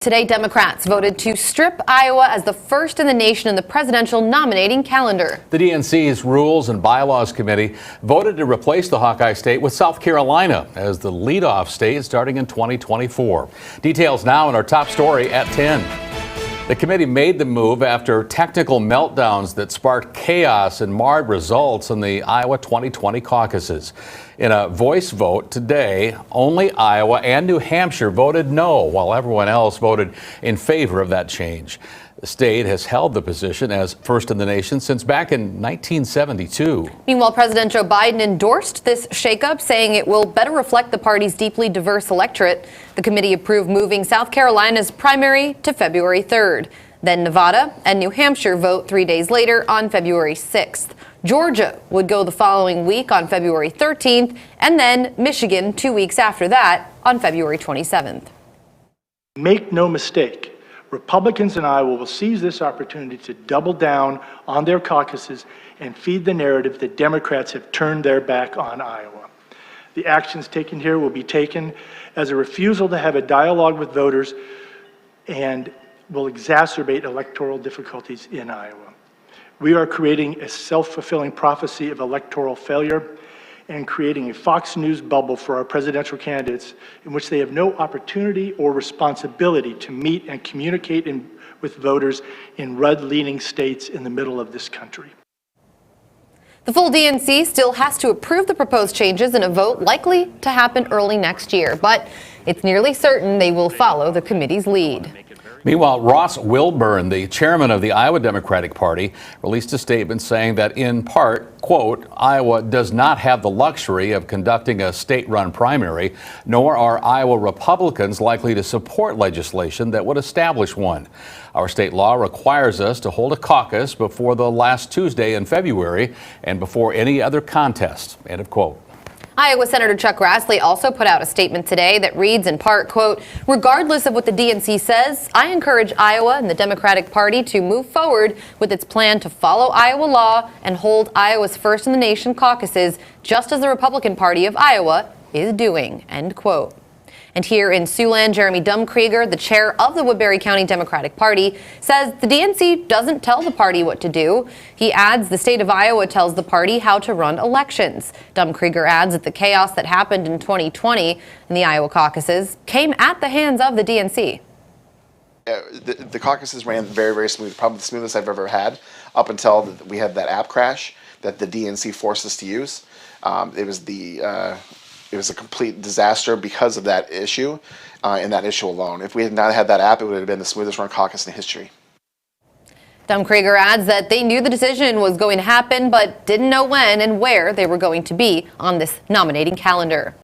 Today, Democrats voted to strip Iowa as the first in the nation in the presidential nominating calendar. The DNC's Rules and Bylaws Committee voted to replace the Hawkeye state with South Carolina as the leadoff state starting in 2024. Details now in our top story at 10. The committee made the move after technical meltdowns that sparked chaos and marred results in the Iowa 2020 caucuses. In a voice vote today, only Iowa and New Hampshire voted no, while everyone else voted in favor of that change. The state has held the position as first in the nation since back in 1972. Meanwhile, President Joe Biden endorsed this shakeup, saying it will better reflect the party's deeply diverse electorate. The committee approved moving South Carolina's primary to February 3rd. Then Nevada and New Hampshire vote 3 days later on February 6th. Georgia would go the following week on February 13th, and then Michigan 2 weeks after that on February 27th. Make no mistake, Republicans in Iowa will seize this opportunity to double down on their caucuses and feed the narrative that Democrats have turned their back on Iowa. The actions taken here will be taken as a refusal to have a dialogue with voters and will exacerbate electoral difficulties in Iowa. We are creating a self-fulfilling prophecy of electoral failure and creating a Fox News bubble for our presidential candidates in which they have no opportunity or responsibility to meet and communicate with voters in red-leaning states in the middle of this country. The full DNC still has to approve the proposed changes in a vote likely to happen early next year, but it's nearly certain they will follow the committee's lead. Meanwhile, Ross Wilburn, the chairman of the Iowa Democratic Party, released a statement saying that in part, quote, Iowa does not have the luxury of conducting a state-run primary, nor are Iowa Republicans likely to support legislation that would establish one. Our state law requires us to hold a caucus before the last Tuesday in February and before any other contest, end of quote. Iowa Senator Chuck Grassley also put out a statement today that reads in part, quote, regardless of what the DNC says, I encourage Iowa and the Democratic Party to move forward with its plan to follow Iowa law and hold Iowa's first in the nation caucuses, just as the Republican Party of Iowa is doing, end quote. And here in Siouxland, Jeremy Dumkrieger, the chair of the Woodbury County Democratic Party, says the DNC doesn't tell the party what to do. He adds the state of Iowa tells the party how to run elections. Dumkrieger adds that the chaos that happened in 2020 in the Iowa caucuses came at the hands of the DNC. The caucuses ran very, very smooth, probably the smoothest I've ever had, up until we had that app crash that the DNC forced us to use. It was a complete disaster because of that issue and that issue alone. If we had not had that app, it would have been the smoothest run caucus in history. Dumkrieger adds that they knew the decision was going to happen, but didn't know when and where they were going to be on this nominating calendar.